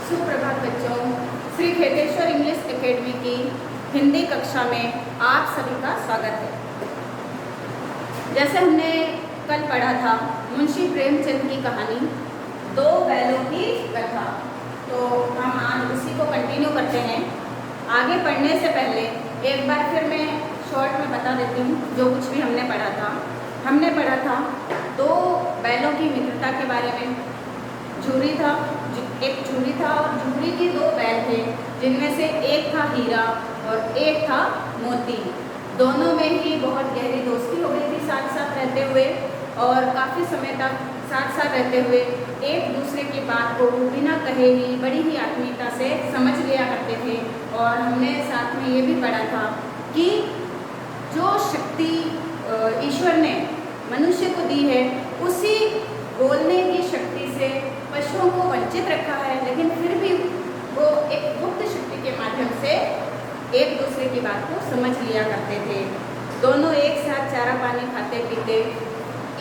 सुप्रभात बच्चों। Shri Kheteshwar English academy की हिंदी कक्षा में आप सभी का स्वागत है। जैसे हमने कल पढ़ा था मुंशी प्रेमचंद की कहानी दो बैलों की कथा, तो हम आज उसी को कंटिन्यू करते हैं। आगे पढ़ने से पहले एक बार फिर मैं शॉर्ट में बता देती हूँ जो कुछ भी हमने पढ़ा था। हमने पढ़ा था दो बैलों की मित्रता के बारे में। एक झूरी था और झूरी की दो बैल थे, जिनमें से एक था हीरा और एक था मोती। दोनों में ही बहुत गहरी दोस्ती हो गई थी साथ साथ रहते हुए, और काफ़ी समय तक साथ साथ रहते हुए एक दूसरे की बात को बिना कहे ही बड़ी ही आत्मीयता से समझ लिया करते थे। और हमने साथ में ये भी पढ़ा था कि जो शक्ति ईश्वर ने मनुष्य को दी है, उसी बोलने की शक्ति से पशुओं को वंचित रखा है, लेकिन फिर भी वो एक गुप्त शक्ति के माध्यम से एक दूसरे की बात को समझ लिया करते थे। दोनों एक साथ चारा पानी खाते पीते,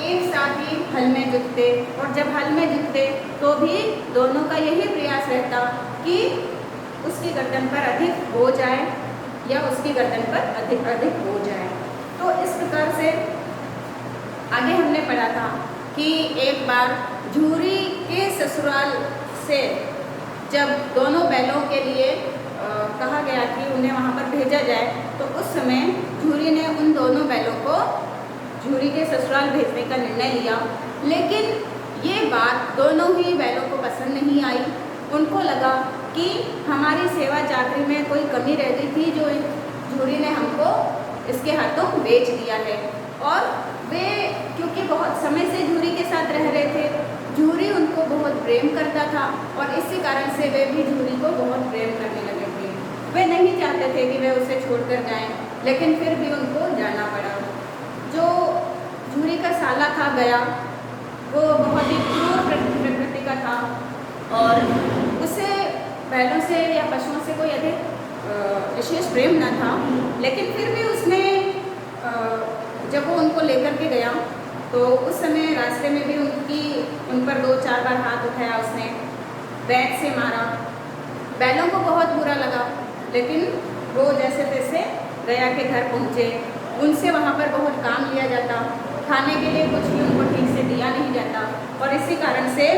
एक साथ ही हल में जुटते, और जब हल में जुटते तो भी दोनों का यही प्रयास रहता कि उसकी गर्दन पर अधिक बोझ आए या उसकी गर्दन पर अधिक बोझ आए। तो इस प्रकार से आगे हमने पढ़ा था कि एक बार झूरी के ससुराल से जब दोनों बैलों के लिए कहा गया कि उन्हें वहाँ पर भेजा जाए, तो उस समय झूरी ने उन दोनों बैलों को झूरी के ससुराल भेजने का निर्णय लिया। लेकिन ये बात दोनों ही बैलों को पसंद नहीं आई। उनको लगा कि हमारी सेवा चाकरी में कोई कमी रह गई थी जो झूरी ने हमको इसके हाथों बेच दिया है। और वे क्योंकि बहुत समय से झूरी के साथ रह रहे थे, झूरी उनको बहुत प्रेम करता था और इसी कारण से वे भी झूरी को बहुत प्रेम करने लगे थे। वे नहीं चाहते थे कि वे उसे छोड़कर जाएं, लेकिन फिर भी उनको जाना पड़ा। जो झूरी का साला था गया, वो बहुत ही क्रूर प्रकृति का था और उसे बैलों से या पशुओं से कोई अधिक विशेष प्रेम न था। लेकिन फिर भी उसने जब वो उनको लेकर के गया तो उस समय रास्ते में भी उन पर 2-4 बार हाथ उठाया उसने, बैट से मारा। बैलों को बहुत बुरा लगा, लेकिन वो जैसे तैसे गया के घर पहुँचे। उनसे वहाँ पर बहुत काम लिया जाता, खाने के लिए कुछ भी उनको ठीक से दिया नहीं जाता, और इसी कारण से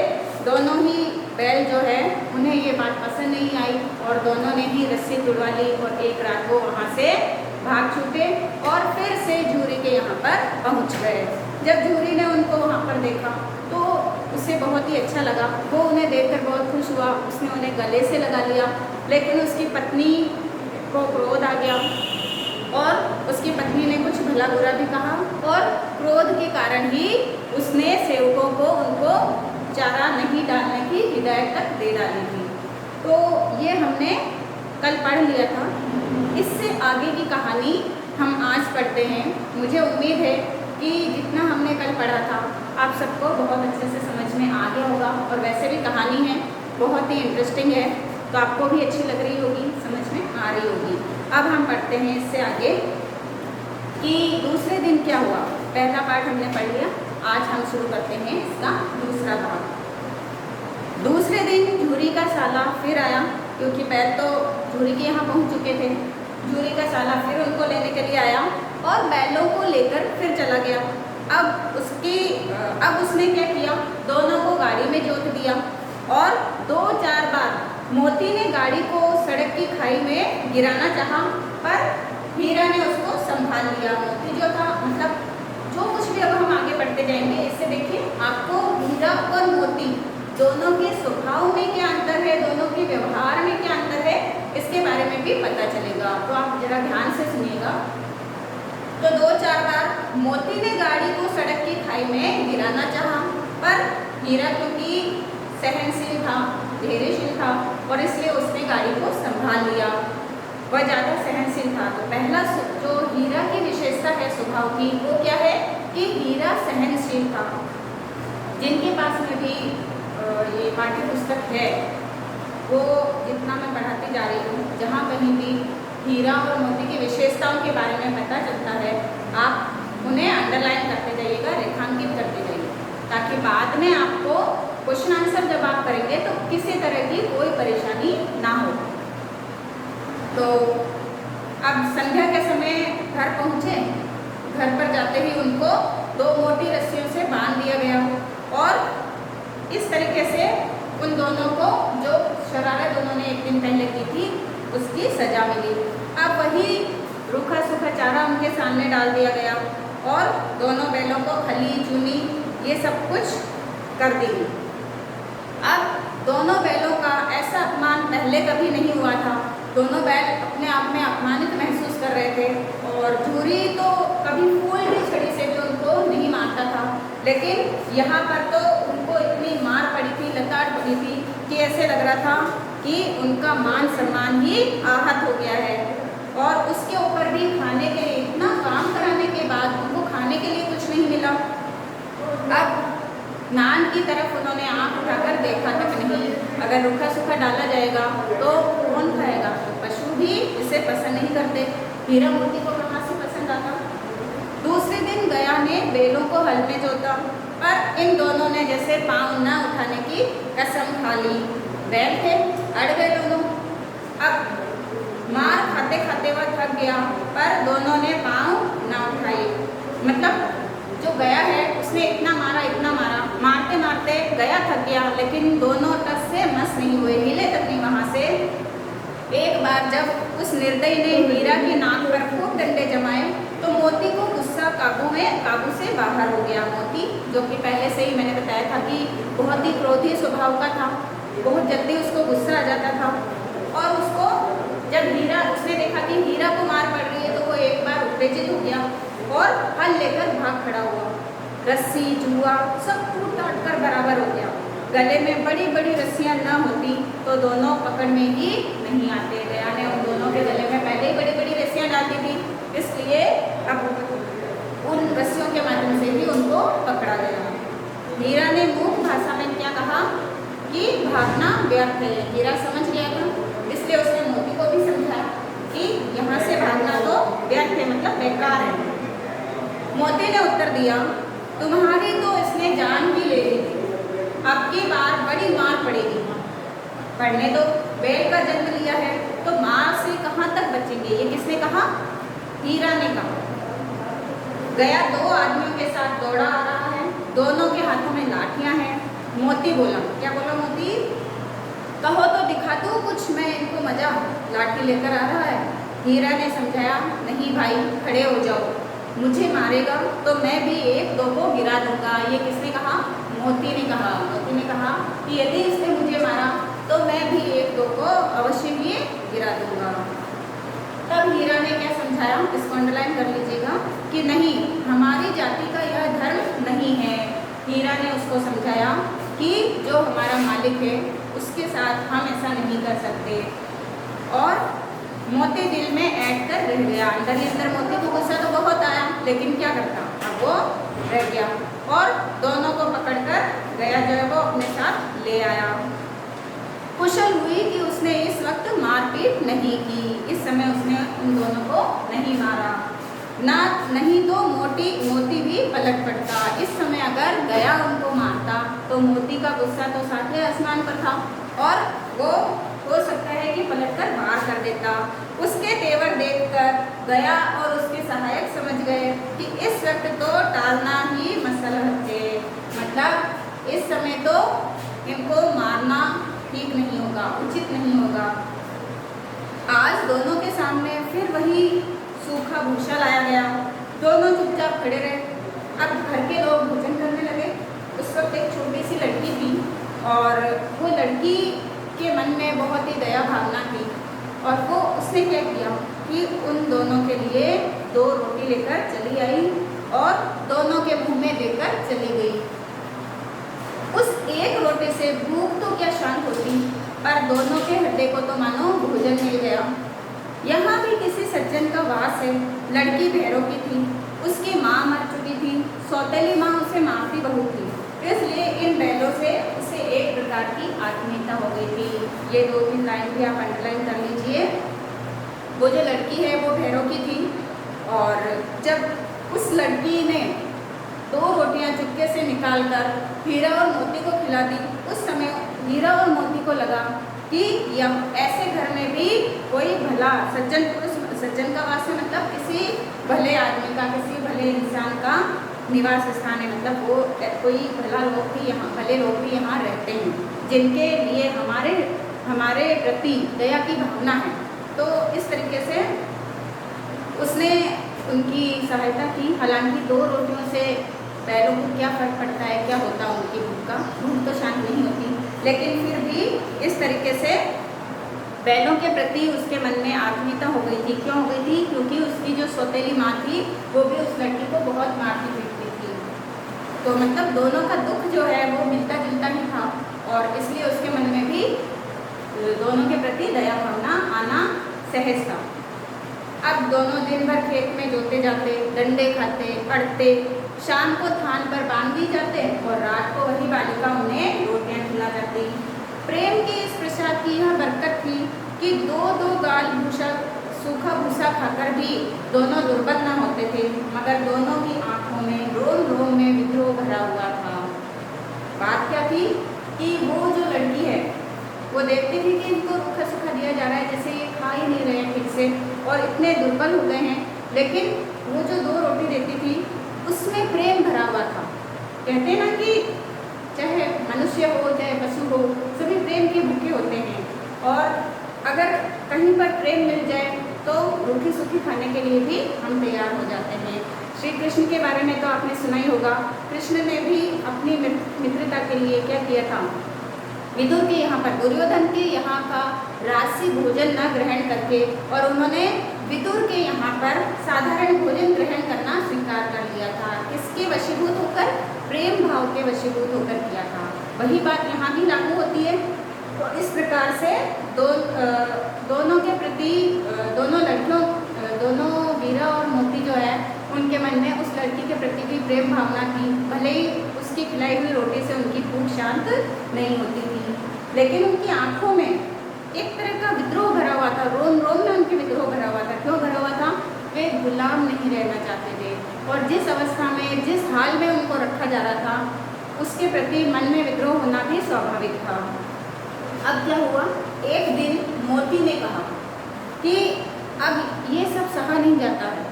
दोनों ही बैल जो है उन्हें ये बात पसंद नहीं आई और दोनों ने ही रस्सी तुड़वा ली और एक रात को वहाँ से भाग छूटे और फिर से झूरी के यहाँ पर पहुँच गए। जब झूरी ने उनको वहाँ पर देखा तो उसे बहुत ही अच्छा लगा। वो उन्हें देखकर बहुत खुश हुआ, उसने उन्हें गले से लगा लिया। लेकिन उसकी पत्नी को क्रोध आ गया और उसकी पत्नी ने कुछ भला बुरा भी कहा, और क्रोध के कारण ही उसने सेवकों को उनको चारा नहीं डालने की हिदायत तक दे डाली थी। तो ये हमने कल पढ़ लिया था। इससे आगे की कहानी हम आज पढ़ते हैं। मुझे उम्मीद है कि जितना हमने कल पढ़ा था आप सबको बहुत अच्छे से समझ में आ गया होगा, और वैसे भी कहानी है बहुत ही इंटरेस्टिंग है, तो आपको भी अच्छी लग रही होगी, समझ में आ रही होगी। अब हम पढ़ते हैं इससे आगे कि दूसरे दिन क्या हुआ। पहला पार्ट हमने पढ़ लिया, आज हम शुरू करते हैं इसका दूसरा भाग। दूसरे दिन झूरी का साला फिर आया, क्योंकि बैल तो झूरी के यहाँ पहुँच चुके थे। झूरी का साला फिर उनको लेने के लिए आया और बैलों को लेकर फिर चला गया। अब उसने क्या किया, दोनों को गाड़ी में जोत दिया और 2-4 बार मोती ने गाड़ी को सड़क की खाई में गिराना चाहा, पर हीरा ने उसको संभाल लिया। मोती जो था, मतलब जो कुछ भी अब हम आगे बढ़ते जाएंगे, इससे देखिए आपको हीरा और मोती दोनों के स्वभाव में क्या अंतर है, दोनों के व्यवहार में क्या अंतर है, इसके बारे में भी पता चलेगा। तो आप जरा ध्यान से सुनिएगा। तो 2-4 बार मोती ने गाड़ी को सड़क की खाई में गिराना चाहा, पर हीरा क्योंकि सहनशील था, धैर्यशील था, और इसलिए उसने गाड़ी को संभाल लिया। वह ज़्यादा सहनशील था। तो पहला जो हीरा की विशेषता है स्वभाव की, वो क्या है कि हीरा सहनशील था। जिनके पास में भी ये पाठ्य पुस्तक है, वो जितना मैं पढ़ाती जा रही हूँ, जहाँ कहीं भी हीरा और मोती की विशेषताओं के बारे में पता चलता है, आप उन्हें अंडरलाइन करते जाइएगा, रेखांकित करते जाइए, ताकि बाद में आपको क्वेश्चन आंसर जब आप करेंगे तो किसी तरह की कोई परेशानी ना हो। तो अब संध्या के समय घर पहुँचे। घर पर जाते ही उनको 2 मोटी रस्सियों से बांध दिया गया और इस तरीके से उन दोनों को जो शरारत उन्होंने एक दिन पहले की थी उसकी सजा मिली। अब वही रूखा सूखा चारा उनके सामने डाल दिया गया और दोनों बैलों को खली चूनी ये सब कुछ कर दी। अब दोनों बैलों का ऐसा अपमान पहले कभी नहीं हुआ था। दोनों बैल अपने आप में अपमानित महसूस कर रहे थे और झूरी तो कभी फूल की छड़ी से भी उनको नहीं मारता था, लेकिन यहाँ पर तो उनको इतनी मार पड़ी थी, लताड़ पड़ी थी कि ऐसे लग रहा था कि उनका मान सम्मान ही आहत हो गया है। और उसके ऊपर भी खाने के लिए इतना काम कराने के बाद उनको खाने के लिए कुछ नहीं मिला। अब नान की तरफ उन्होंने आँख उठाकर देखा तक नहीं। अगर रूखा सूखा डाला जाएगा तो कौन खाएगा? तो पशु भी इसे पसंद नहीं करते। हीरा मोती को कहाँ से पसंद आता? दूसरे दिन गया ने बैलों को हल में जोता, पर इन दोनों ने जैसे पाँव न उठाने की कसम खा ली। बैल थे, अड़ गए दोनों। अब मार खाते खाते वह थक गया, पर दोनों ने पाँव न उठाए। मतलब जो गया है उसने इतना मारा, मारते मारते गया थक गया, लेकिन दोनों टस से मस नहीं हुए, हिले तक नहीं वहाँ से। एक बार जब उस निर्दयी ने हीरा की नाक पर खूब डंडे जमाए तो मोती को गुस्सा काबू से बाहर हो गया। मोती जो कि पहले से ही मैंने बताया था कि बहुत ही क्रोधी स्वभाव का था, बहुत जल्दी उसको गुस्सा आ जाता था। और उसको जब उसने देखा कि हीरा को मार पड़ रही है तो वो एक बार उत्तेजित हो गया और हल लेकर भाग खड़ा हुआ। रस्सी जुआ सब टूट टाट कर बराबर हो गया। गले में बड़ी बड़ी रस्सियाँ न होती तो दोनों पकड़ में ही नहीं आते। गया ने उन दोनों के गले में पहले ही बड़ी बड़ी रस्सियाँ डाल दी थी, इसलिए अब उन रस्सियों के माध्यम से ही उनको पकड़ा गया। हीरा ने मूक भाषा में क्या कहा कि भागना व्यर्थ है। हीरा समझ गया था, इसलिए उसने मोती को भी समझाया कि यहाँ से भागना तो व्यर्थ है, मतलब बेकार है। मोती ने उत्तर दिया, तुम्हारी तो इसने जान भी ले ली थी, अब की बार बड़ी मार पड़ेगी। पढ़ने तो बैल का जन्म लिया है तो मार से कहाँ तक बचेंगे? ये किसने कहा? हीरा ने कहा। गया 2 आदमियों के साथ दौड़ा आ रहा है, दोनों के हाथों में लाठियाँ हैं। मोती बोला, क्या बोला मोती? कहो तो दिखा दूँ कुछ मैं इनको मजा, लाठी लेकर आ रहा है। हीरा ने समझाया, नहीं भाई खड़े हो जाओ, मुझे मारेगा तो मैं भी 1-2 को गिरा दूंगा। ये किसने कहा? मोती ने कहा। मोती ने कहा कि यदि इसने मुझे मारा तो मैं भी 1-2 को अवश्य ही गिरा दूंगा। तब हीरा ने क्या समझाया, इसको अंडरलाइन कर लीजिएगा कि नहीं, हमारी जाति का यह धर्म नहीं है। हीरा ने उसको समझाया कि जो हमारा मालिक है उसके साथ हम ऐसा नहीं कर सकते। और मोती दिल में ऐड कर रह गया। अंदर ही अंदर मोती को गुस्सा तो बहुत आया, लेकिन क्या करता, अब वो रह गया और दोनों को पकड़कर गया जो है वो अपने साथ ले आया। कुशल हुई कि उसने इस वक्त मारपीट नहीं की। इस समय उसने उन दोनों को नहीं मारा, ना नहीं तो मोती भी पलट पड़ता। इस समय अगर गया उनको मारता तो मोती का गुस्सा तो सातवें आसमान पर था और वो हो सकता है कि पलटकर मार कर देता। उसके तेवर देखकर गया और उसके सहायक समझ गए कि इस वक्त तो टालना ही मसलहत है, मतलब इस समय तो इनको मारना ठीक नहीं होगा, उचित नहीं होगा। आज दोनों के सामने फिर वही सूखा भूसा लाया गया। दोनों चुपचाप खड़े रहे। अब घर के लोग भोजन करने लगे। उस वक्त एक छोटी सी लड़की थी और वो लड़की के मन में बहुत ही दया भावना थी और वो उसने क्या किया कि उन दोनों के लिए 2 रोटी लेकर चली आई और दोनों के मुंह में देकर चली गई। उस एक रोटी से भूख तो क्या शांत होती, पर दोनों के हृदय को तो मानो भोजन मिल गया। यहाँ भी किसी सज्जन का वास है। लड़की भैरों की थी, उसकी माँ मर चुकी थी, सौतेली माँ उसे मारती बहू थी, इसलिए इन बैलों से उसे एक प्रकार की आत्मीयता हो गई थी। ये 2-3 लाइन भी आप अंडरलाइन कर लीजिए। वो जो लड़की है वो भैरों की थी और जब उस लड़की ने 2 रोटियां चुपके से निकालकर हीरा और मोती को खिला दी। उस समय हीरा और मोती को लगा कि यह ऐसे घर में भी कोई भला सज्जन पुरुष, सज्जन का वास मतलब किसी भले आदमी का, किसी भले इंसान का निवास स्थान है, मतलब वो कोई भला लोग भी यहाँ, भले लोग भी यहाँ रहते हैं, जिनके लिए हमारे प्रति दया की भावना है। तो इस तरीके से उसने उनकी सहायता की। हालांकि 2 रोटियों से बैलों को क्या फर्क पड़ता है, क्या होता है उनकी भूख का, भूख तो शांत नहीं होती, लेकिन फिर भी इस तरीके से बैलों के प्रति उसके मन में आत्मीयता हो गई थी। क्यों हो गई थी? क्योंकि उसकी जो सौतेली माँ थी वो भी उस लड़की को बहुत मारती पीटती थी। तो मतलब दोनों का दुख जो है वो मिलता जुलता ही था, और इसलिए उसके मन में भी दोनों के प्रति दया भावना आना सहज था। अब दोनों दिन भर खेत में जोते जाते, डंडे खाते, अड़ते, शाम को थान पर बांध दी जाते और रात को वही बालिका उन्हें रोटियां खिला जाती। प्रेम के इस प्रसाद की यह बरकत थी कि 2-2 गाल भूसा, सूखा भूसा खाकर भी दोनों दुर्बल न होते थे, मगर दोनों की आंखों में रोम रोम में विद्रोह भरा हुआ था। बात क्या थी कि वो जो लड़की है वो देखती थी कि इनको रूखा सूखा दिया जा रहा है, जैसे ये खा ही नहीं रहे ठीक से और इतने दुर्बल हो गए हैं, लेकिन वो जो 2 रोटी देती थी उसमें प्रेम भरा हुआ था। कहते हैं ना कि चाहे मनुष्य हो चाहे पशु हो, सभी प्रेम के भूखे होते हैं, और अगर कहीं पर प्रेम मिल जाए तो रूखी सूखी खाने के लिए भी हम तैयार हो जाते हैं। श्री कृष्ण के बारे में तो आपने सुना ही होगा। कृष्ण ने भी अपनी मित्रता के लिए क्या किया था, विदुर के यहाँ पर, दुर्योधन के यहाँ का राशि भोजन न ग्रहण करके, और उन्होंने विदुर के यहाँ पर साधारण भोजन ग्रहण करना स्वीकार कर लिया था। किसके वशीभूत होकर? प्रेम भाव के वशीभूत होकर किया था। वही बात यहाँ भी लागू होती है। तो इस प्रकार से दोनों के प्रति, दोनों लड़कियों, दोनों वीरा और मोती जो है उनके मन में उस लड़की के प्रति भी प्रेम भावना थी। भले ही उसकी खिलाई हुई रोटी से उनकी भूख शांत नहीं होती थी, लेकिन उनकी आंखों में एक तरह का विद्रोह भरा हुआ था, रोम रोम में उनके विद्रोह भरा हुआ था। क्यों भरा हुआ था? वे गुलाम नहीं रहना चाहते थे, और जिस अवस्था में, जिस हाल में उनको रखा जा रहा था, उसके प्रति मन में विद्रोह होना भी स्वाभाविक था। अब क्या हुआ, एक दिन मोती ने कहा कि अब ये सब सहा नहीं जाता है,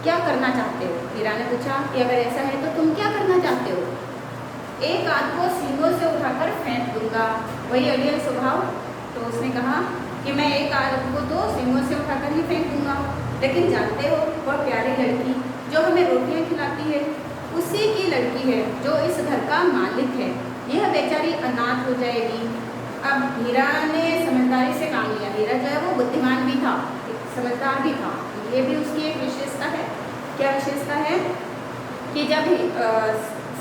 क्या करना चाहते हो? हीरा ने पूछा कि अगर ऐसा है तो तुम क्या करना चाहते हो? एक आध को सींगों से उठाकर फेंक दूंगा, वही अड़ियल स्वभाव। तो उसने कहा कि मैं एक आध को तो सींगों से उठाकर ही फेंक दूंगा, लेकिन जानते हो वह प्यारी लड़की जो हमें रोटियां खिलाती है उसी की लड़की है जो इस घर का मालिक है, यह बेचारी अनाथ हो जाएगी। अब हीरा ने समझदारी से काम लिया। हीरा जो है वो बुद्धिमान भी था, समझदार भी था। ये भी उसकी एक विशेषता है। क्या विशेषता है कि जब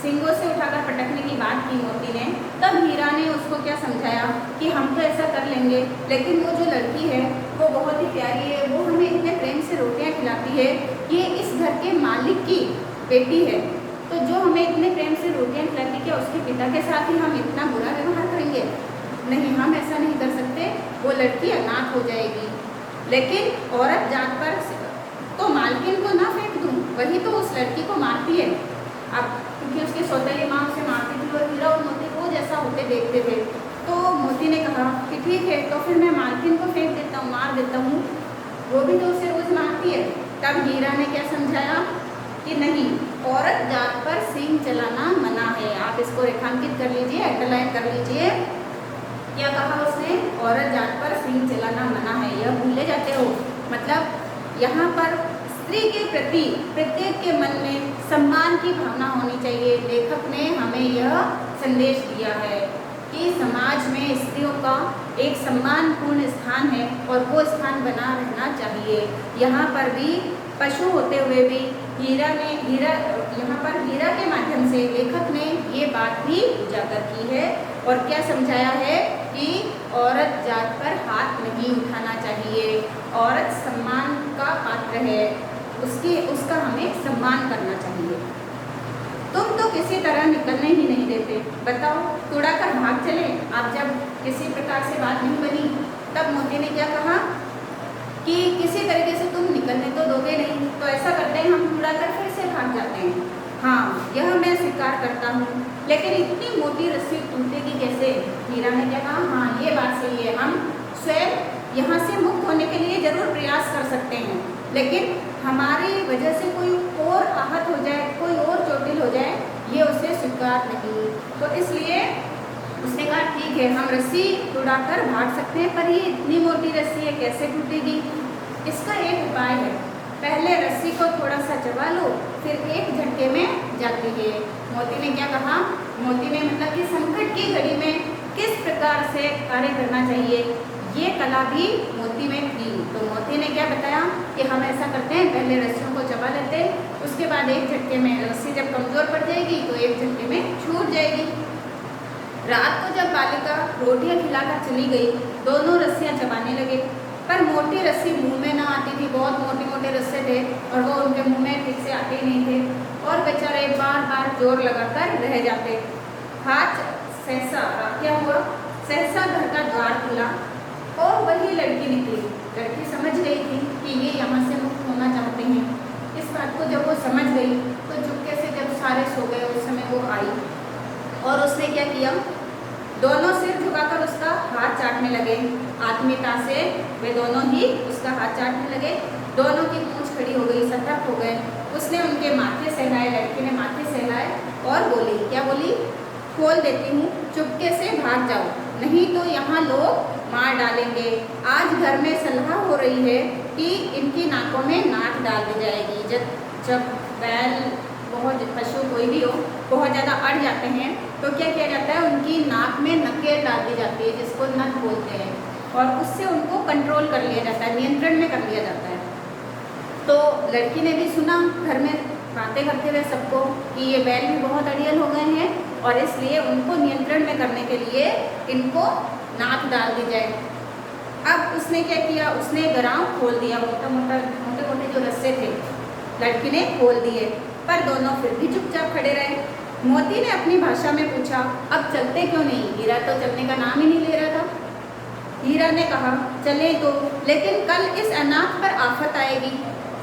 सींगों से उठाकर पटकने की बात की मोती ने, तब हीरा ने उसको क्या समझाया कि हम तो ऐसा कर लेंगे, लेकिन वो जो लड़की है वो बहुत ही प्यारी है, वो हमें इतने प्रेम से रोटियां खिलाती है, ये इस घर के मालिक की बेटी है, तो जो हमें इतने प्रेम से रोटियां खिलाती, क्या उसके पिता के साथ ही हम इतना बुरा व्यवहार करेंगे? नहीं, हम ऐसा नहीं कर सकते, वो लड़की अनाथ हो जाएगी। लेकिन औरत जात पर तो मालकिन को ना फेंक दूँ, वही तो उस लड़की को मारती है। अब क्योंकि उसकी सौतेली माँ उसे मारती थी और हीरा और मोती को जैसा होते देखते थे, तो मोती ने कहा कि ठीक है, तो फिर मैं मालकिन को फेंक देता हूँ, मार देता हूँ, वो भी तो उसे रोज मारती है। तब हीरा ने क्या समझाया कि नहीं, औरत जात पर सींग चलाना मना है। आप इसको रेखांकित कर लीजिए, अंडरलाइन कर लीजिए। क्या कहा उसने? औरत जात पर सींग चलाना मना है। यह भूले जाते हो, मतलब यहाँ पर स्त्री के प्रति प्रत्येक के मन में सम्मान की भावना होनी चाहिए। लेखक ने हमें यह संदेश दिया है कि समाज में स्त्रियों का एक सम्मानपूर्ण स्थान है और वो स्थान बना रहना चाहिए। यहाँ पर भी पशु होते हुए भी यहाँ पर हीरा के माध्यम से लेखक ने ये बात भी उजागर की है और क्या समझाया है कि औरत जात पर हाथ नहीं उठाना चाहिए। औरत सम्मान का पात्र है, उसका हमें सम्मान करना चाहिए। तुम तो किसी तरह निकलने ही नहीं देते, बताओ, तोड़ा कर भाग चले। आप जब किसी प्रकार से बात नहीं बनी, तब मोती ने क्या कहा कि किसी तरीके से तुम निकलने तो दोगे नहीं, तो ऐसा करते हैं हम उड़ा कर फिर से भाग जाते हैं। हाँ, यह मैं स्वीकार करता हूँ, लेकिन इतनी मोटी रस्सी टूटेगी कैसे? हीरा ने क्या कहा? हाँ, ये बात सही है, हम स्वयं यहाँ से मुक्त होने के लिए जरूर प्रयास कर सकते हैं, लेकिन हमारी वजह से कोई और आहत हो जाए, कोई और चोटिल हो जाए, ये उसे स्वीकार नहीं। तो इसलिए उसने कहा ठीक है, हम रस्सी उड़ाकर भाग सकते हैं, पर ये इतनी मोटी रस्सी है, कैसे टूटेगी? इसका एक उपाय है, पहले रस्सी को थोड़ा सा चबा लो, फिर एक झटके में जाती है। मोती ने क्या कहा? मोती ने मतलब कि संकट की घड़ी में किस प्रकार से कार्य करना चाहिए, ये कला भी मोती में थी। तो मोती ने क्या बताया कि हम ऐसा करते हैं, पहले रस्सियों को चबा लेते हैं, उसके बाद एक झटके में रस्सी जब कमजोर पड़ जाएगी तो एक झटके में छूट जाएगी। रात को जब बालिका रोटियां खिलाकर चली गई, दोनों रस्सियां चबाने लगे, पर मोटी रस्सी मुंह में ना आती थी, बहुत मोटे मोटे रस्से थे और वो उनके मुंह में ठीक से आते ही नहीं थे और बेचारे बार बार जोर लगाकर रह जाते। हाथ सहसा क्या हुआ? सहसा घर का द्वार खुला और वही लड़की निकली। लड़की समझ गई थी कि ये यहाँ से मुक्त होना चाहते हैं। इस बात को जब वो समझ गई तो चुपके से जब सारे सो गए उस समय वो आई और उसने क्या किया? दोनों सिर झुकाकर उसका हाथ चाटने लगे। आत्मीयता से वे दोनों ही उसका हाथ चाटने लगे। दोनों की पूंछ खड़ी हो गई, सतर्क हो गए। उसने उनके माथे सहलाए, लड़की ने माथे सहलाए और बोली, क्या बोली? खोल देती हूँ, चुपके से भाग जाओ, नहीं तो यहाँ लोग मार डालेंगे। आज घर में सलाह हो रही है कि इनकी नाकों में नाक डाल दी जाएगी। जब बैल, बहुत पशु कोई भी हो, बहुत ज़्यादा अड़ जाते हैं तो क्या किया जाता है? उनकी नाक में नकेल डाल दी जाती है, जिसको नक बोलते हैं, और उससे उनको कंट्रोल कर लिया जाता है, नियंत्रण में कर लिया जाता है। तो लड़की ने भी सुना घर में बातें करते हुए सबको कि ये बैल भी बहुत अड़ियल हो गए हैं और इसलिए उनको नियंत्रण में करने के लिए इनको नाक डाल दी जाए। अब उसने क्या किया? उसने गराव खोल दिया, मोटे मोटे जो रस्से थे लड़की ने खोल दिए, पर दोनों फिर भी चुपचाप खड़े रहे। मोती ने अपनी भाषा में पूछा, अब चलते क्यों नहीं? हीरा तो चलने का नाम ही नहीं ले रहा था। हीरा ने कहा, चले तो, लेकिन कल इस अनाथ पर आफत आएगी,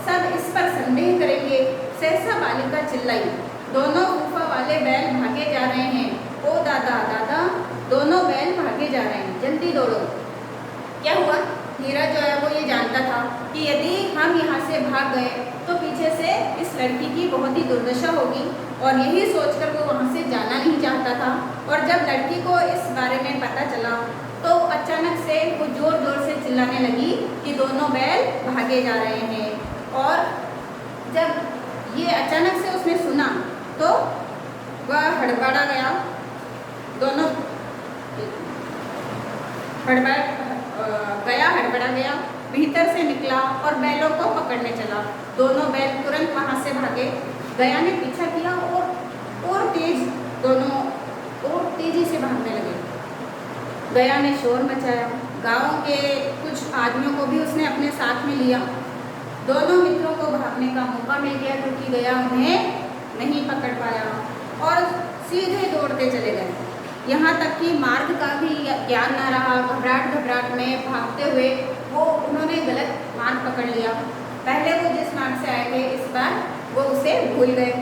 सब इस पर संदेह करेंगे। सहसा बालिका चिल्लाई, दोनों गुफा वाले बैल भागे जा रहे हैं। ओ दादा दादा, दोनों बैल भागे जा रहे हैं, जल्दी दौड़ो। क्या हुआ? हीरा जो है वो ये जानता था कि यदि हम यहाँ से भाग गए तो पीछे से इस लड़की की बहुत ही दुर्दशा होगी, और यही सोचकर वो वहाँ से जाना नहीं चाहता था। और जब लड़की को इस बारे में पता चला तो अचानक से वो जोर जोर से चिल्लाने लगी कि दोनों बैल भागे जा रहे हैं। और जब ये अचानक से उसने सुना तो वह हड़बड़ा गया, दोनों हड़बड़ा गया, भीतर से निकला और बैलों को पकड़ने चला। दोनों बैल तुरंत वहाँ से भागे। गया ने पीछा किया और तेज, दोनों और तेजी से भागने लगे। गया ने शोर मचाया, गांव के कुछ आदमियों को भी उसने अपने साथ में लिया। दोनों मित्रों को भागने का मौका मिल गया क्योंकि गया उन्हें नहीं पकड़ पाया और सीधे दौड़ते चले गए। यहाँ तक कि मार्ग का भी ज्ञान न रहा। घबराहट में भागते हुए उन्होंने गलत मार्ग पकड़ लिया। पहले वो जिस मार्ग से आए थे इस बार वो उसे भूल गए।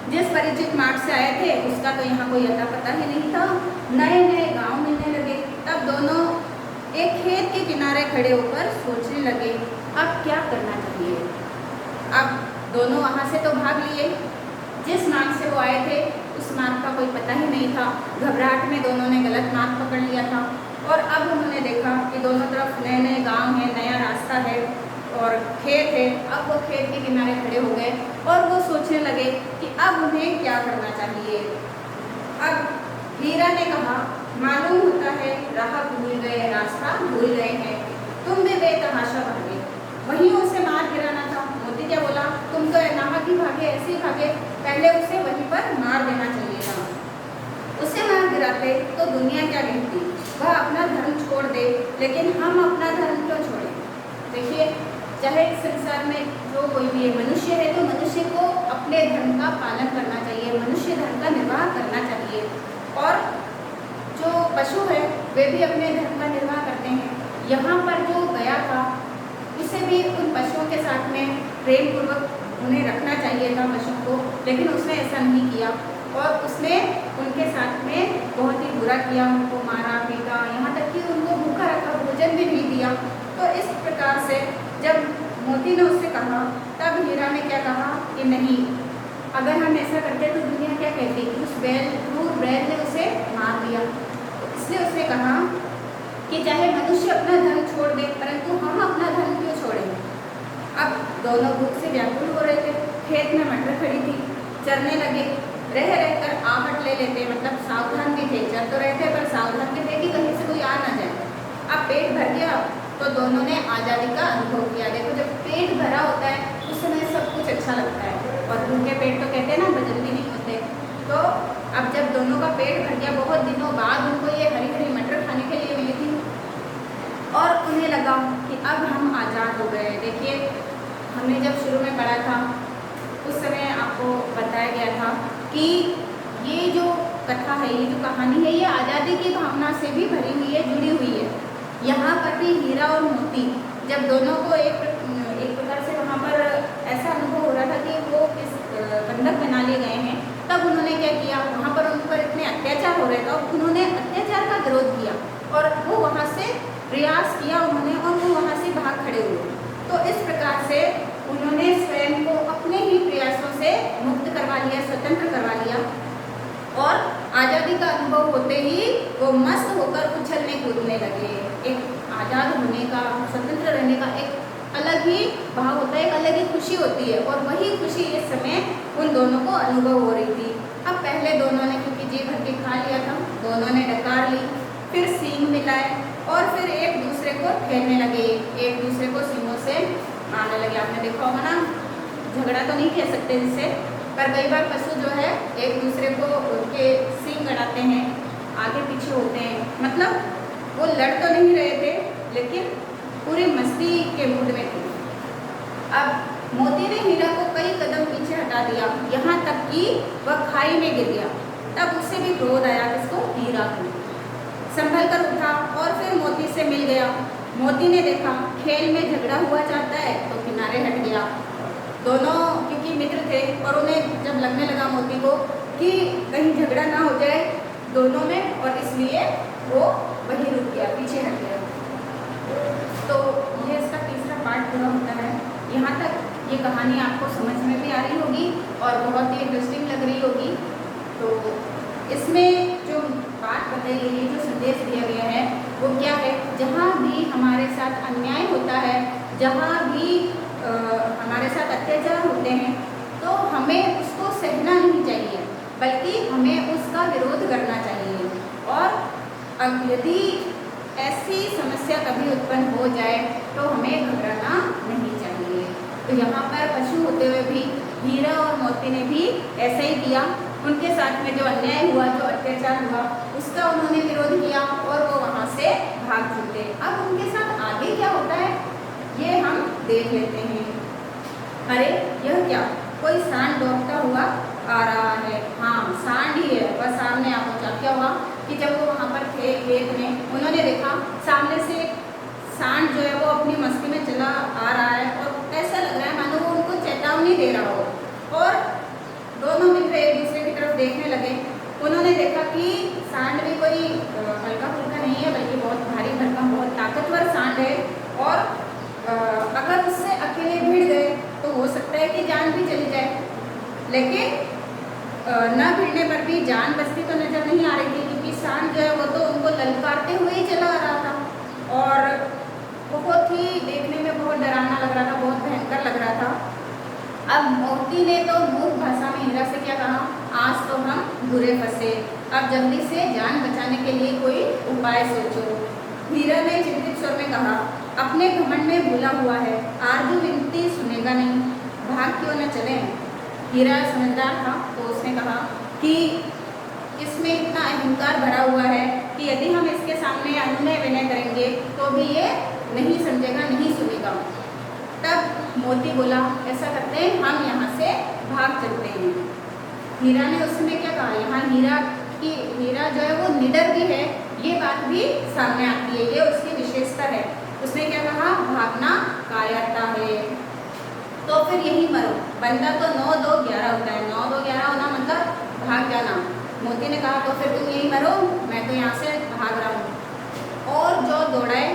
जिस परिचित मार्ग से आए थे उसका तो यहाँ कोई अता पता ही नहीं था। नए नए गांव मिलने लगे। तब दोनों एक खेत के किनारे खड़े होकर सोचने लगे, अब क्या करना चाहिए। अब दोनों वहाँ से तो भाग लिए, जिस मार्ग से वो आए थे उस मार्ग का कोई पता ही नहीं था। घबराहट में दोनों ने गलत मार्ग पकड़ लिया था और अब उन्होंने देखा कि दोनों तरफ नए नए गांव हैं, नया रास्ता है और खेत है। अब वो खेत के किनारे खड़े हो गए और वो सोचने लगे कि अब उन्हें क्या करना चाहिए। अब हीरा ने कहा, मालूम होता है राह भूल गए, रास्ता भूल गए हैं, तुम भी बेतहाशा भागे, वहीं उसे मार गिराना था। मोती क्या बोला, तुम तो नाहक ही भागे, ऐसे ही भागे, पहले उसे वहीं पर मार देना चाहिए था। उसे मार गिराते तो दुनिया क्या कहती, वह अपना धर्म छोड़ दे, लेकिन हम अपना धर्म क्यों छोड़े। देखिए, चाहे इस संसार में जो कोई भी मनुष्य है तो मनुष्य को अपने धर्म का पालन करना चाहिए, मनुष्य धर्म का निर्वाह करना चाहिए। और जो पशु है वे भी अपने धर्म का निर्वाह करते हैं। यहाँ पर जो गया था उसे भी उन पशुओं के साथ में प्रेम पूर्वक उन्हें रखना चाहिए था, पशुओं को। लेकिन उसने ऐसा नहीं किया और उसने उनके साथ में बहुत ही बुरा किया, उनको मारा पीटा, यहाँ तक कि उनको भूखा रखा, भोजन भी नहीं दिया। तो इस प्रकार से जब मोती ने उससे कहा, तब हीरा ने क्या कहा कि नहीं, अगर हम ऐसा करते तो दुनिया क्या कहती, उस क्रूर बैल ने उसे मार दिया। इसलिए उसने कहा कि चाहे मनुष्य अपना धन छोड़ दे, परंतु हम अपना धन क्यों छोड़ेंगे। अब दोनों भूख से व्याकुल हो रहे थे, खेत में मटर खड़ी थी, चरने लगे, रहकर आहट ले लेते, मतलब सावधान भी थे, चल तो रहे थे पर सावधान भी थे कि कहीं से कोई आ ना जाए। अब पेट भर गया तो दोनों ने आज़ादी का अनुभव किया। देखो, जब पेट भरा होता है उस समय सब कुछ अच्छा लगता है, और भूखे पेट तो कहते हैं ना वजन भी नहीं होते। तो अब जब दोनों का पेट भर गया, बहुत दिनों बाद उनको ये हरी हरी मटर खाने के लिए मिली थी और उन्हें लगा कि अब हम आज़ाद हो गए। देखिए, हमने जब शुरू में पढ़ा था उस समय आपको बताया गया था कि ये जो कथा है, ये जो कहानी है, ये आज़ादी की भावना से भी भरी हुई है, जुड़ी हुई है। यहाँ पर भी हीरा और मोती जब दोनों को एक प्रकार से वहाँ पर ऐसा अनुभव हो रहा था कि वो इस बंधक बना लिए गए हैं, तब उन्होंने क्या किया, वहाँ पर उन पर इतने अत्याचार हो रहे थे और उन्होंने अत्याचार का विरोध किया और वो वहाँ से प्रयास किया उन्होंने, और वो वहाँ से भाग खड़े हुए। तो इस प्रकार से उन्होंने स्वयं को अपने ही प्रयासों से मुक्त करवा लिया, स्वतंत्र करवा लिया, और आज़ादी का अनुभव होते ही वो मस्त होकर उछलने कूदने लगे। एक आज़ाद होने का, स्वतंत्र रहने का एक अलग ही भाव होता है, एक अलग ही खुशी होती है, और वही खुशी इस समय उन दोनों को अनुभव हो रही थी। अब पहले दोनों ने, क्योंकि जी भर के खा लिया था, दोनों ने डकार ली, फिर सींग मिलाए और फिर एक दूसरे को खेलने लगे, एक दूसरे को सींगों से मारने लगे। आपने देखा होगा ना, झगड़ा तो नहीं कह सकते जिससे, पर कई बार पशु जो है एक दूसरे को उनके सींग अड़ाते हैं, आगे पीछे होते हैं, मतलब वो लड़ तो नहीं रहे थे लेकिन पूरी मस्ती के मूड में थे। अब मोती ने हीरा को कई कदम पीछे हटा दिया, यहाँ तक कि वह खाई में गिर गया। तब उससे भी क्रोध आया, किसको, हीरा को। संभल कर उठा और फिर मोती से मिल गया। मोती ने देखा खेल में झगड़ा हुआ चाहता है तो किनारे हट गया। दोनों क्योंकि मित्र थे और उन्हें जब लगने लगा मोती को कि कहीं झगड़ा ना हो जाए दोनों में, और इसलिए वो वहीं रुक गया, पीछे हट गया। तो ये इसका तीसरा पार्ट पूरा होता है। यहाँ तक ये कहानी आपको समझ में भी आ रही होगी और बहुत ही इंटरेस्टिंग लग रही होगी। तो इसमें जो बात बताई गई है, जो संदेश दिया गया है वो क्या है, जहाँ भी हमारे साथ अन्याय होता है, जहाँ भी हमारे साथ अत्याचार होते हैं, तो हमें उसको सहना नहीं चाहिए, बल्कि हमें उसका विरोध करना चाहिए। और यदि ऐसी समस्या कभी उत्पन्न हो जाए तो हमें घबराना नहीं चाहिए। तो यहाँ पर पशु होते हुए भी हीरा और मोती ने भी ऐसा ही किया। उनके साथ में जो अन्याय हुआ, जो अत्याचार हुआ, उसका उन्होंने विरोध किया और वो वहाँ से भाग छूटे। अब उनके साथ आगे क्या होता है ये हम देख लेते हैं। अरे यह क्या, कोई सांड दौड़ता हुआ आ रहा है। हाँ, सांड ही है, वह सामने आ पहुँचा। क्या हुआ कि जब वो वहाँ पर थे खेत में, उन्होंने देखा सामने से सांड जो है वो अपनी मस्ती में चला आ रहा है और ऐसा लग रहा है मानो वो उनको चेतावनी दे रहा हो। और दोनों मित्र एक दूसरे की तरफ देखने लगे। उन्होंने देखा कि सांड भी कोई हल्का फुल्का नहीं है, बल्कि बहुत भारी भरकम, बहुत ताकतवर सांड है, और अगर उससे अकेले भिड़ गए तो हो सकता है कि जान भी चली जाए। लेकिन न भिड़ने पर भी जान बचती तो नजर नहीं आ रही थी, क्योंकि सांड जो है वो तो उनको ललकारते हुए ही चला आ रहा था और बहुत ही देखने में बहुत डरावना लग रहा था, बहुत भयंकर लग रहा था। अब मोती ने तो मूक भाषा में हीरा से क्या कहा, आज तो हम बुरे फंसे, अब जल्दी से जान बचाने के लिए कोई उपाय सोचो। हीरा ने चिंतित स्वर में कहा, अपने घमंड में भूला हुआ है, आरजू विनती सुनेगा नहीं, भाग क्यों न चले। हीरा समझदार था तो उसने कहा कि इसमें इतना अहंकार भरा हुआ है कि यदि हम इसके सामने अनुनय विनय करेंगे तो भी ये नहीं समझेगा, नहीं सुनेगा। तब मोती बोला, ऐसा करते हैं हम यहाँ से भाग चलते हैं। हीरा ने उस समय क्या कहा, यहाँ हीरा जो है वो निडर भी है, ये बात भी सामने आती है, ये उसकी विशेषता है। उसने क्या कहा, भागना कायरता है, तो फिर यही मरो। बनता तो 9 2 11 होता है, 9 2 11 होना मतलब भाग जाना। मोती ने कहा तो फिर तुम यहीं मरो, मैं तो यहाँ से भाग रहा हूँ। और जो दौड़ाए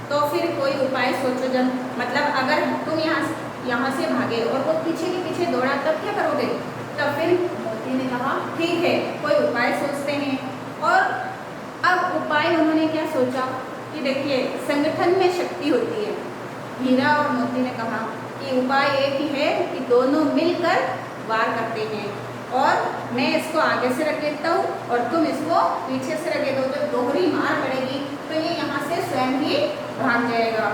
तो फिर कोई उपाय सोचो। जब मतलब अगर तुम यहाँ से भागे और वो पीछे के पीछे दौड़ा तब क्या करोगे? तब फिर मोती ने कहा ठीक है कोई उपाय सोचते हैं। और अब उपाय उन्होंने क्या सोचा कि देखिए संगठन में शक्ति होती है। हीरा और मोती ने कहा कि उपाय एक ही है कि दोनों मिलकर वार करते हैं, और मैं इसको आगे से रख देता हूँ और तुम इसको पीछे से रख दो। जब दोहरी मार पड़ेगी तो ये यहाँ से स्वयं ही भाग जाएगा,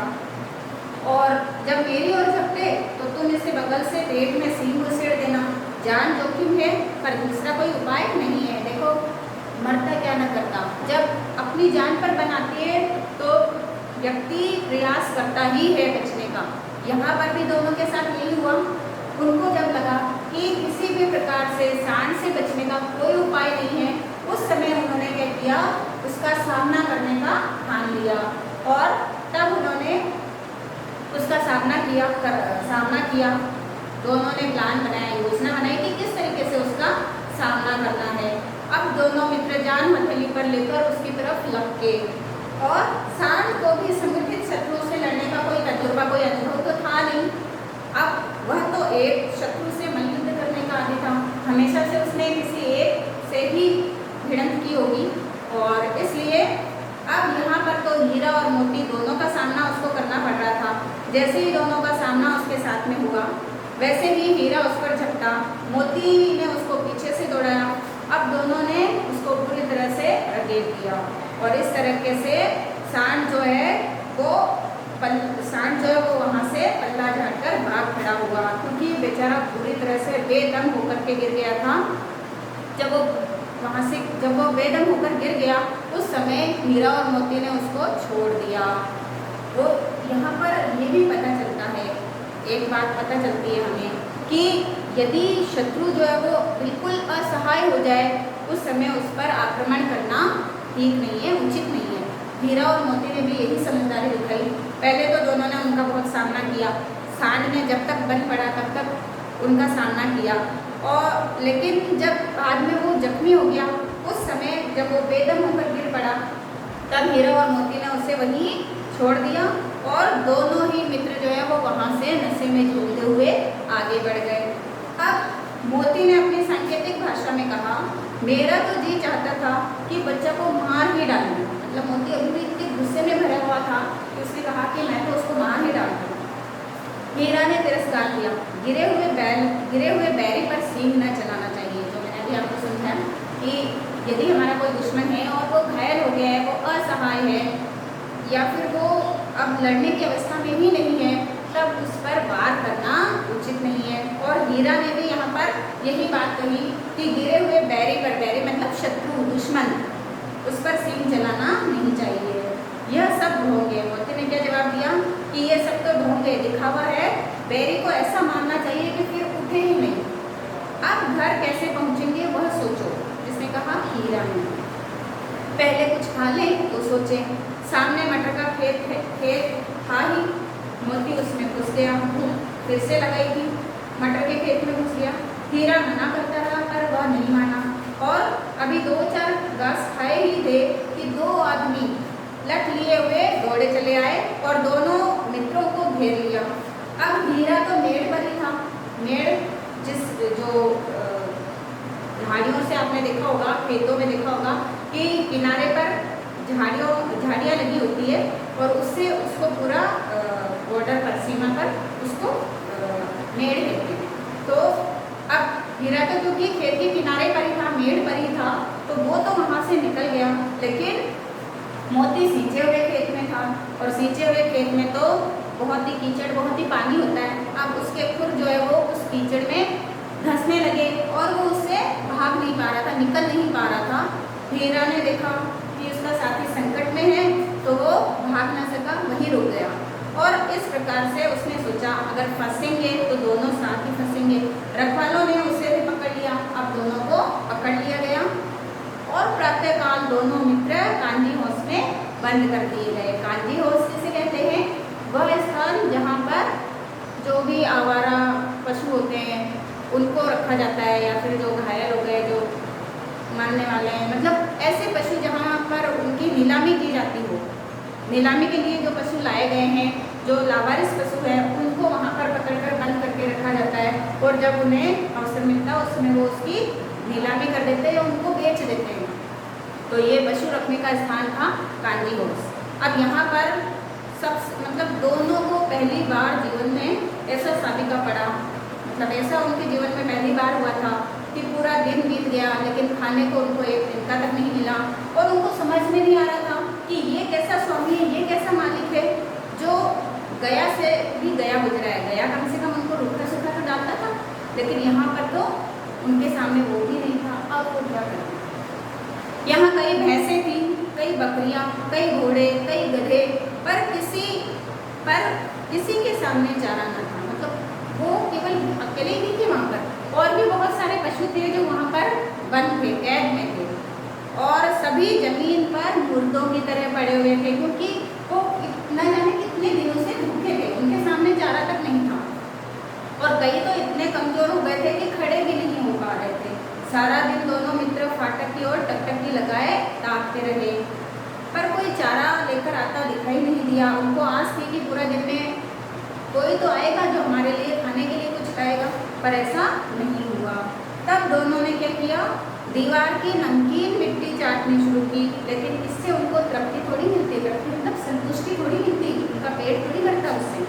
और जब मेरी ओर झपटे तो तुम इसे बगल से पेट में सींग उसेड़ देना। जान जोखिम है पर दूसरा कोई उपाय नहीं है। देखो मरता क्या न करता, जब अपनी जान पर बनाती है तो व्यक्ति प्रयास करता ही है बचने का। यहाँ पर भी दोनों के साथ यही हुआ। उनको जब लगा कि किसी भी प्रकार से सांड से बचने का कोई उपाय नहीं है, उस समय उन्होंने क्या किया, उसका सामना करने का ठान लिया, और तब उन्होंने उसका सामना किया। दोनों ने प्लान बनाया, योजना बनाई कि किस तरीके से उसका सामना करना है। अब दोनों मित्र जान हथेली पर लेकर उसकी तरफ लपके, और सांड को भी संगठित शत्रुओं से लड़ने का कोई तजुर्बा, कोई अनुभव तो था नहीं। अब वह तो एक शत्रु से मल्लयुद्ध करने का आदी था, हमेशा से उसने किसी एक से ही भिड़ंत की होगी, और इसलिए अब यहाँ पर तो हीरा और मोती दोनों का सामना उसको करना पड़ रहा था। जैसे ही दोनों का सामना उसके साथ में हुआ, वैसे ही हीरा उस पर झपटा, मोती ने उसको पीछे से दौड़ाया। अब दोनों ने उसको पूरी तरह से रगेड़ दिया, और इस तरीके से सांड जो है वो वहाँ से पल्ला झाड़कर भाग खड़ा हुआ, क्योंकि बेचारा पूरी तरह से बेदम होकर के गिर गया था। जब वो बेदम होकर गिर गया, उस समय हीरा और मोती ने उसको छोड़ दिया। वो यहाँ पर ये भी पता चलता है, एक बात पता चलती है हमें कि यदि शत्रु जो है वो बिल्कुल असहाय हो जाए, उस समय उस पर आक्रमण करना ठीक नहीं है, उचित नहीं है। हीरा और मोती ने भी यही समझदारी दिखाई। पहले तो दोनों ने उनका बहुत सामना किया। सांड ने जब तक बन पड़ा तब तक उनका सामना किया, और लेकिन जब बाद में वो जख्मी हो गया, उस समय जब वो बेदम होकर गिर पड़ा, तब हीरा और मोती ने उसे वहीं छोड़ दिया, और दोनों ही मित्र जो है वो वहाँ से नशे में झूलते हुए आगे बढ़ गए। अब मोती ने अपनी सांकेतिक भाषा में कहा, मेरा तो जी चाहता था कि बच्चा को मार ही डालूं। मतलब मोती अभी भी इतने गुस्से में भरा हुआ था कि उसने कहा कि मैं तो उसको मार ही डालूंगा। हीरा ने तिरस्कार किया, गिरे हुए बैरी पर सींग न चलाना चाहिए। जो मैंने अभी आपको समझाया कि यदि हमारा कोई दुश्मन है और वो घायल हो गया है, वो असहाय है, या फिर वो अब लड़ने की अवस्था में ही नहीं है, तब उस पर वार करना उचित नहीं है। और हीरा ने भी यहाँ पर यही बात कही कि गिरे हुए बैरी पर, बैरी मतलब शत्रु, दुश्मन, उस पर सींग चलाना नहीं चाहिए। यह सब ढोंग है। मोती ने क्या जवाब दिया कि ये सब तो ढोंग है, दिखावा है, बैरी को ऐसा मारना चाहिए कि फिर उठे ही नहीं। अब घर कैसे पहुँचेंगे वह सोचो, जिसने कहा हीरा ने। पहले कुछ खा लें तो सोचे। सामने मटर का खेत था ही, मोती उसमें घुस गया, फिर से लगाई थी, मटर के खेत में घुस गया। हीरा मना करता रहा पर वह नहीं माना, और अभी 2-4 घास खाए ही थे कि 2 आदमी लठ लिए हुए दौड़े चले आए और दोनों मित्रों को घेर लिया। अब हीरा तो मेड़ पर ही था। मेड़ जो झाड़ियों से आपने देखा होगा, खेतों में देखा होगा कि किनारे पर झाड़ियाँ लगी होती है, और उससे उसको पूरा बॉर्डर पर, सीमा पर उसको मेड़ कहते हैं। तो अब हीरा तो क्योंकि खेत के किनारे पर ही था, मेड़ पर ही था, तो वो तो वहाँ से निकल गया, लेकिन मोती सींचे हुए खेत में था, और सींचे हुए खेत में तो बहुत ही कीचड़, बहुत ही पानी होता है। अब उसके खुर जो है वो उस कीचड़ में धंसने लगे, और वो उससे भाग नहीं पा रहा था, निकल नहीं पा रहा था। हीरा ने देखा कि उसका साथी संकट में है, तो वो भाग ना सका, वहीं रुक गया। और इस प्रकार से उसने सोचा अगर फंसेंगे तो दोनों साथ ही फंसेंगे। रखवालों ने उसे भी पकड़ लिया। अब दोनों को पकड़ लिया गया, और प्रातःकाल दोनों मित्र कांजी हाउस में बंद कर दिए गए। कांजी हाउस किसे कहते हैं? वह स्थान जहाँ पर जो भी आवारा पशु होते उनको रखा जाता है, या फिर जो घायल हो गए, जो मरने वाले हैं, मतलब ऐसे पशु जहाँ पर उनकी नीलामी की जाती हो, नीलामी के लिए जो पशु लाए गए हैं, जो लावारिस पशु हैं, उनको वहाँ पर पकड़कर बंद करके रखा जाता है, और जब उन्हें अवसर मिलता है उसमें वो उसकी नीलामी कर देते हैं या उनको बेच देते हैं। तो ये पशु रखने का स्थान था कांजी हाउस। अब यहाँ पर मतलब दोनों को पहली बार जीवन में ऐसा साबिका पड़ा, मतलब ऐसा उनके जीवन में पहली बार हुआ था कि पूरा दिन बीत गया लेकिन खाने को उनको एक तिनका तक नहीं मिला, और उनको समझ में नहीं आ रहा था कि ये कैसा स्वामी है, ये कैसा मालिक है जो गया से भी गया गुजरा है। गया कम से कम उनको रूखा सूखा तो डालता था, लेकिन यहाँ पर तो उनके सामने वो भी नहीं था। अब वो क्या करते? यहाँ कई भैंसें थी, कई बकरियाँ, कई घोड़े, कई गधे, पर किसी के सामने चारा न था। मतलब वो केवल अकेले ही थे वहाँ पर, और भी बहुत सारे पशु थे जो वहाँ पर बंद थे, कैद में थे, और सभी जमीन पर मुर्दों की तरह पड़े हुए थे, क्योंकि वो न जाने कितने दिनों से भूखे थे, उनके सामने चारा तक नहीं था। और कई तो इतने कमजोर हो गए थे कि खड़े भी नहीं हो पा रहे थे। सारा दिन दोनों मित्र फाटक की ओर टकटकी लगाए ताकते रहे, पर कोई चारा लेकर आता दिखाई नहीं दिया। उनको आस थी कि पूरा दिन में कोई तो आएगा जो हमारे लिए खाने के लिए कुछ लाएगा, पर ऐसा नहीं हुआ। तब दोनों ने क्या किया? दीवार की नमकीन मिट्टी चाटनी शुरू की, लेकिन इससे उनको तृप्ति थोड़ी मिलती, तृप्ति मतलब संतुष्टि थोड़ी मिलती, उनका पेट थोड़ी भरता उससे।